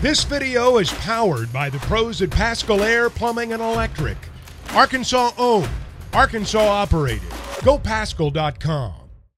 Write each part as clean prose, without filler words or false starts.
This video is powered by the pros at Pascal Air Plumbing and Electric. Arkansas owned, Arkansas operated. GoPascal.com.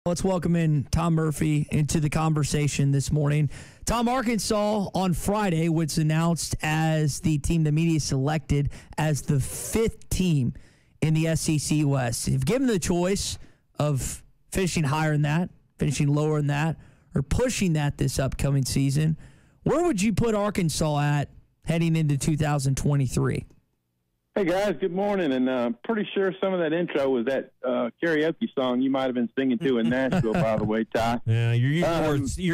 Let's welcome in Tom Murphy into the conversation this morning. Tom, Arkansas on Friday was announced as the team the media selected as the 5th team in the SEC West. If given the choice of finishing higher than that, finishing lower than that, or pushing that this upcoming season, where would you put Arkansas at heading into 2023? Hey, guys, good morning. And pretty sure some of that intro was that karaoke song you might have been singing to in Nashville, by the way, Ty. Yeah, you're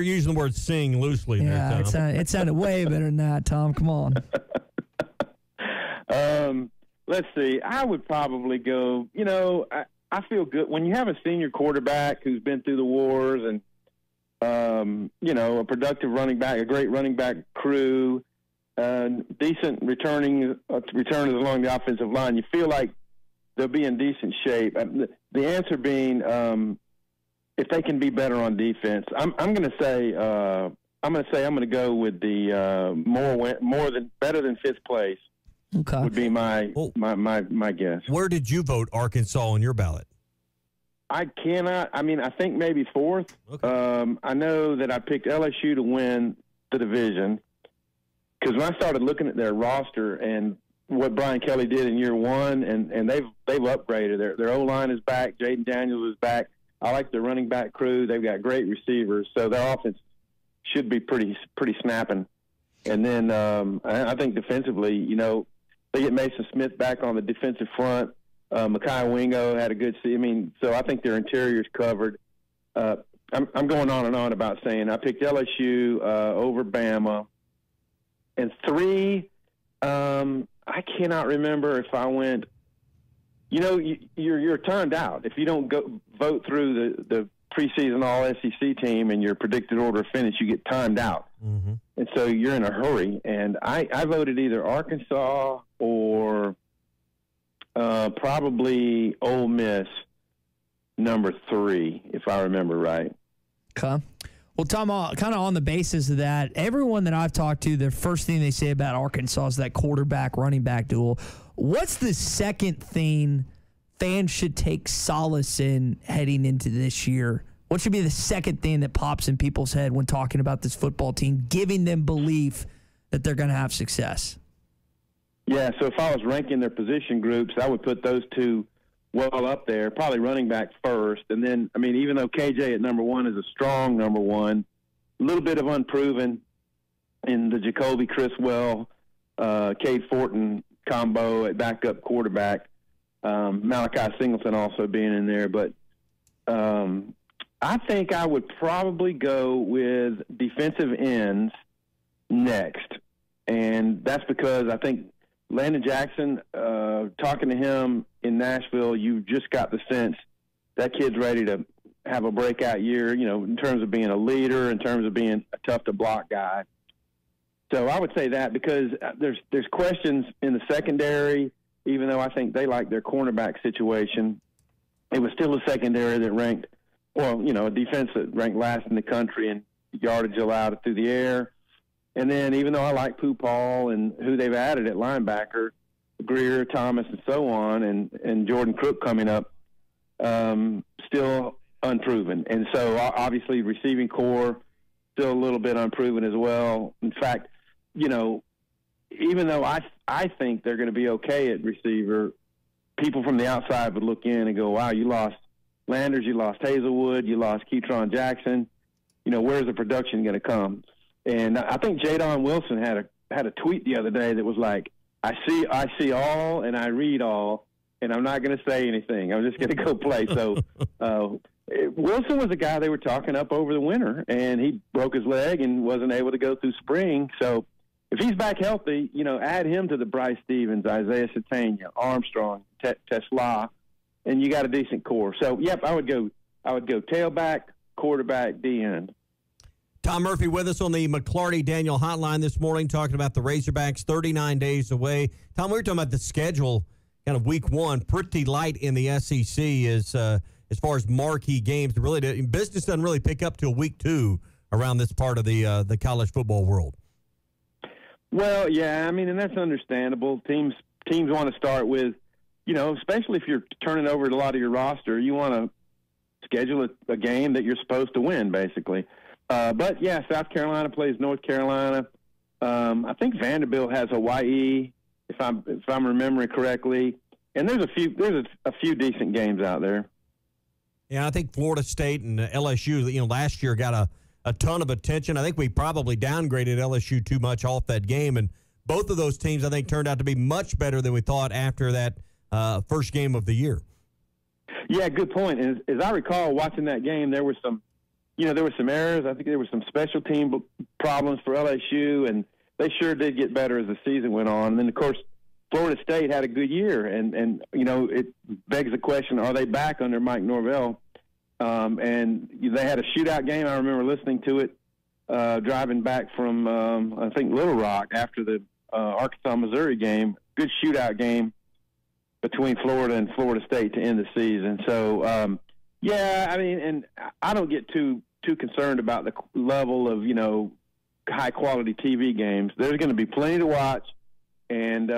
using the word sing loosely there, Tom. It sounded way better than that, Tom. Come on. Let's see. I would probably go, I feel good. When you have a senior quarterback who's been through the wars and, a productive running back, a great running back crew, decent returners along the offensive line, you feel like they'll be in decent shape. The answer being, if they can be better on defense, I'm going to say I'm going to go with the better than 5th place. Okay, would be my guess. Where did you vote Arkansas on your ballot? I cannot. I mean, I think maybe 4th. Okay. I know that I picked LSU to win the division because when I started looking at their roster and what Brian Kelly did in year 1, and they've upgraded. Their O-line is back. Jaden Daniels is back. I like their running back crew. They've got great receivers, so their offense should be pretty snapping. And then I think defensively, they get Mason Smith back on the defensive front. Mekhi Wingo had a good season. So I think their interior's covered. I'm going on and on about saying I picked LSU over Bama. And 3, I cannot remember if I went. You're turned out if you don't go vote through the preseason All-SEC team and your predicted order of finish. You get timed out, and so you're in a hurry. And I voted either Arkansas or probably Ole Miss, number 3, if I remember right. Okay. Well, Tom, kind of on the basis of that, everyone that I've talked to, the first thing they say about Arkansas is that quarterback-running back duel. What's the second thing fans should take solace in heading into this year? What should be the second thing that pops in people's head when talking about this football team, giving them belief that they're going to have success? Yeah, so if I was ranking their position groups, I would put those 2 well up there, probably running back first. And then, even though KJ at number 1 is a strong number 1, a little bit of unproven in the Jacoby Criswell, Cade Fortin combo at backup quarterback, Malachi Singleton also being in there. But I think I would probably go with defensive ends next. And that's because I think Landon Jackson, talking to him in Nashville, you just got the sense that kid's ready to have a breakout year, in terms of being a leader, in terms of being a tough-to-block guy. So I would say that because there's questions in the secondary, even though I think they like their cornerback situation. It was still a secondary that ranked, a defense that ranked last in the country in yardage allowed through the air. And then even though I like Pooh Paul and who they've added at linebacker, Greer, Thomas, and so on, and Jordan Crook coming up, still unproven. And so obviously receiving core, still a little bit unproven as well. In fact, even though I think they're going to be okay at receiver, people from the outside would look in and go, wow, you lost Landers, you lost Hazelwood, you lost Keytron Jackson. Where's the production going to come? And I think Jadon Wilson had a tweet the other day that was like, I see all and I read all, and I'm not going to say anything. I'm just going to go play. So Wilson was a guy they were talking up over the winter, and he broke his leg and wasn't able to go through spring. So if he's back healthy, add him to the Bryce Stevens, Isaiah Satania, Armstrong, Tesla, and you got a decent core. So, yep, I would go tailback, quarterback, D-end. Tom Murphy with us on the McClarty-Daniel hotline this morning, talking about the Razorbacks 39 days away. Tom, we were talking about the schedule, kind of week 1, pretty light in the SEC as far as marquee games. Business doesn't really pick up till week 2 around this part of the college football world. Well, yeah, I mean, and that's understandable. Teams want to start with, especially if you're turning over a lot of your roster, you want to schedule a game that you're supposed to win, basically. But yeah, South Carolina plays North Carolina. I think Vanderbilt has Hawaii, if I'm remembering correctly. And there's a few decent games out there. Yeah, I think Florida State and LSU, last year got a ton of attention. I think we probably downgraded LSU too much off that game, and both of those teams I think turned out to be much better than we thought after that first game of the year. Yeah, good point. And as I recall watching that game, there were some errors. I think there were some special team problems for LSU, and they sure did get better as the season went on. And then, of course, Florida State had a good year, and it begs the question: are they back under Mike Norvell? And they had a shootout game. I remember listening to it driving back from I think Little Rock after the Arkansas-Missouri game. Good shootout game between Florida and Florida State to end the season. So yeah, I mean, and I don't get too concerned about the level of high quality TV games. There's going to be plenty to watch. And,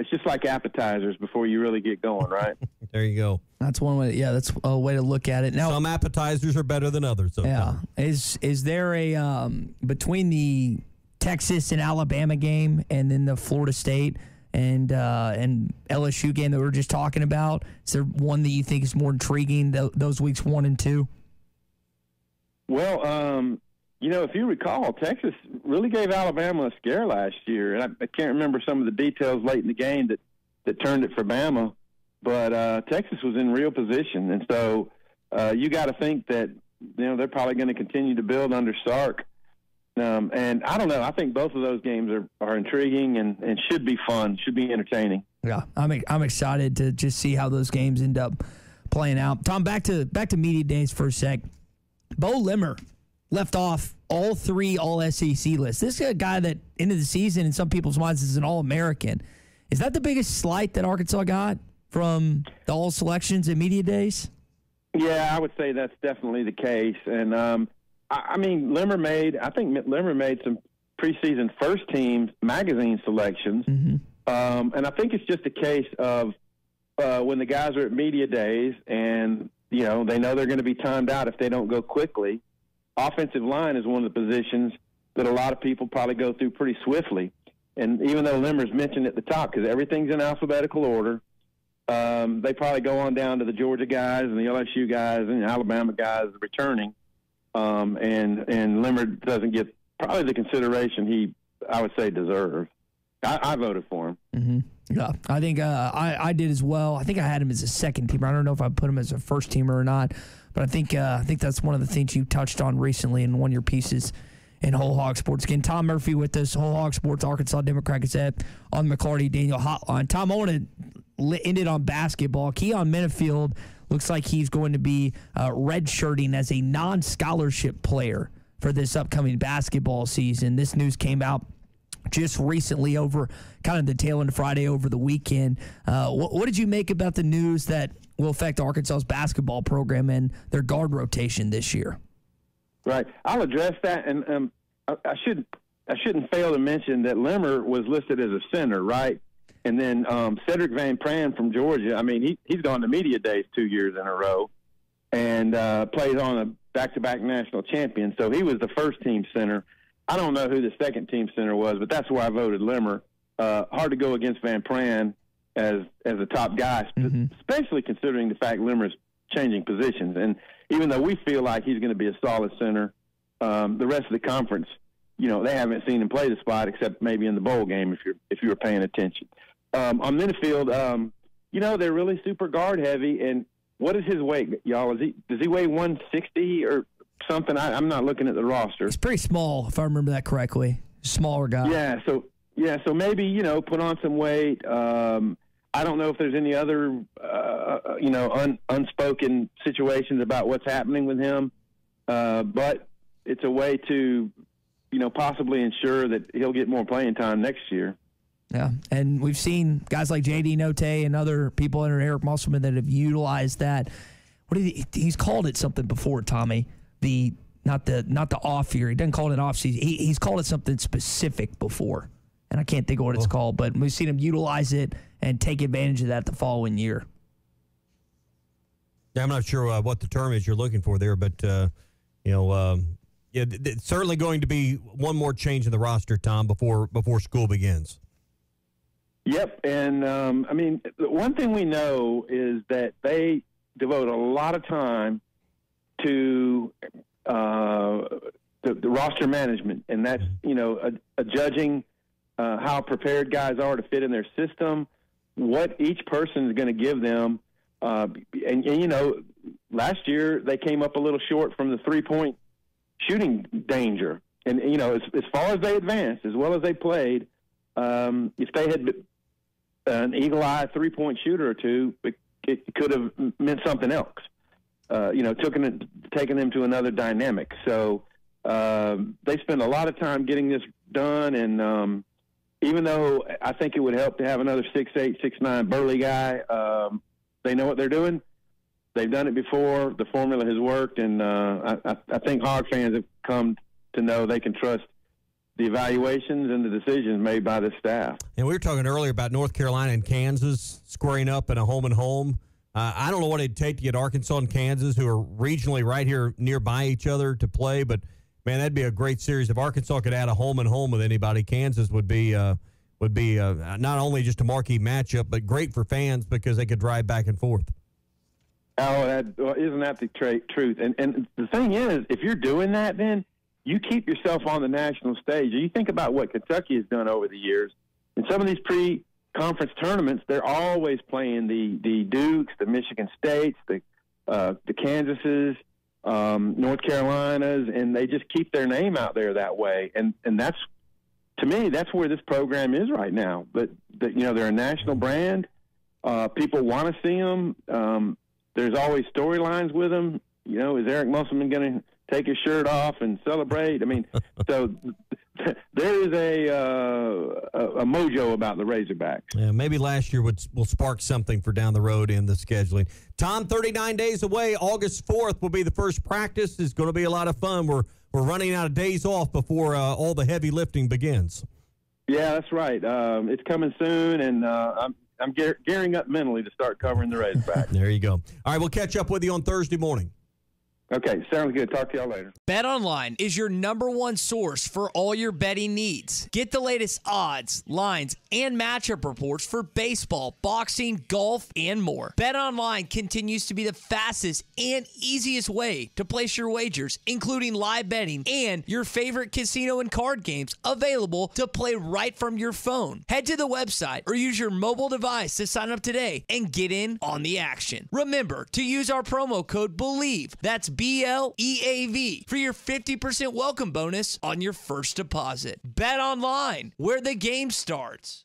it's just like appetizers before you really get going, right? There you go. That's one way. Yeah, that's a way to look at it. Now, some appetizers are better than others. Sometimes. Yeah. Is there a between the Texas and Alabama game and then the Florida State and LSU game that we were just talking about? Is there one that you think is more intriguing? Those weeks 1 and 2. Well, if you recall, Texas really gave Alabama a scare last year. And I can't remember some of the details late in the game that turned it for Bama. But Texas was in real position. And so you got to think that, they're probably going to continue to build under Sark. And I don't know. I think both of those games are intriguing and should be fun, should be entertaining. Yeah, I'm excited to just see how those games end up playing out. Tom, back to media days for a sec. Bo Limmer left off all 3 All-SEC lists. This is a guy that, into the season, in some people's minds, is an All-American. Is that the biggest slight that Arkansas got from the All selections and media days? Yeah, I would say that's definitely the case. And, I mean, Limmer made some preseason first-team magazine selections. Mm-hmm. And I think it's just a case of when the guys are at media days and, they know they're going to be timed out if they don't go quickly. Offensive line is one of the positions that a lot of people probably go through pretty swiftly. And even though Limmer's mentioned at the top, because everything's in alphabetical order, they probably go on down to the Georgia guys and the LSU guys and the Alabama guys returning. And Limmer doesn't get probably the consideration I would say, deserves. I voted for him. Mm-hmm. Yeah, I think I did as well. I think I had him as a second teamer. I don't know if I put him as a first teamer or not, but I think that's one of the things you touched on recently in one of your pieces in Whole Hog Sports. Again, Tom Murphy with us, Whole Hog Sports, Arkansas Democrat-Gazette on the McClarty-Daniel hotline. Tom, I want to end it on basketball. Keon Minifield looks like he's going to be redshirting as a non-scholarship player for this upcoming basketball season. This news came out just recently over kind of the tail end of Friday over the weekend. What did you make about the news that will affect Arkansas's basketball program and their guard rotation this year? Right. I'll address that. And I shouldn't fail to mention that Limmer was listed as a center, right? And then Cedric Van Pran from Georgia, I mean, he's gone to media days 2 years in a row and plays on a back-to-back national champion. So he was the first-team center. I don't know who the second-team center was, but that's where I voted Limmer. Hard to go against Van Pran as a top guy, especially considering the fact Limmer's changing positions. And even though we feel like he's going to be a solid center, the rest of the conference, they haven't seen him play the spot except maybe in the bowl game if you were paying attention. On Minifield, they're really super guard heavy. And what is his weight, y'all? Does he weigh 160 or something? I'm not looking at the roster. It's pretty small, if I remember that correctly. Smaller guy. Yeah. So maybe put on some weight. I don't know if there's any other unspoken situations about what's happening with him, but it's a way to possibly ensure that he'll get more playing time next year. Yeah, and we've seen guys like J.D. Note and other people under Eric Musselman that have utilized that. He's called it something before, Tommy. Not the off year. He doesn't call it an off season. He's called it something specific before. and I can't think of what it's called, but we've seen them utilize it and take advantage of that the following year. Yeah, I'm not sure what the term is you're looking for there, but it's certainly going to be one more change in the roster, Tom, before school begins. Yep, and one thing we know is that they devote a lot of time to the roster management, and that's judging how prepared guys are to fit in their system, what each person is going to give them, last year they came up a little short from the 3-point shooting danger, and as far as they advanced, as well as they played, if they had an eagle-eye 3-point shooter or two, it could have meant something else. Taking them to another dynamic. So they spend a lot of time getting this done, and even though I think it would help to have another 6'8", 6'9" burly guy, they know what they're doing. They've done it before. The formula has worked, and I think Hog fans have come to know they can trust the evaluations and the decisions made by the staff. And we were talking earlier about North Carolina and Kansas squaring up in a home-and-home. I don't know what it'd take to get Arkansas and Kansas, who are regionally right here nearby each other, to play, but, man, that'd be a great series. If Arkansas could add a home-and-home with anybody, Kansas would be not only just a marquee matchup, but great for fans because they could drive back and forth. Isn't that the truth? And the thing is, if you're doing that, then you keep yourself on the national stage. You think about what Kentucky has done over the years. In some of these pre-conference tournaments, they're always playing the Dukes, the Michigan States, the Kansases, North Carolinas, and they just keep their name out there that way. And that's, to me, that's where this program is right now. But they're a national brand. People want to see them. There's always storylines with them. Is Eric Musselman going to take his shirt off and celebrate? I mean, so there is a mojo about the Razorbacks. Yeah, maybe last year will spark something for down the road in the scheduling. Tom, 39 days away. August 4th will be the first practice. It's going to be a lot of fun. We're running out of days off before all the heavy lifting begins. Yeah, that's right. It's coming soon, and I'm gearing up mentally to start covering the Razorbacks. There you go. All right, we'll catch up with you on Thursday morning. Okay, sounds good. Talk to y'all later. BetOnline is your #1 source for all your betting needs. Get the latest odds, lines, and matchup reports for baseball, boxing, golf, and more. BetOnline continues to be the fastest and easiest way to place your wagers, including live betting and your favorite casino and card games available to play right from your phone. Head to the website or use your mobile device to sign up today and get in on the action. Remember to use our promo code BELIEVE. That's BLEAV for your 50% welcome bonus on your first deposit. Bet online, where the game starts.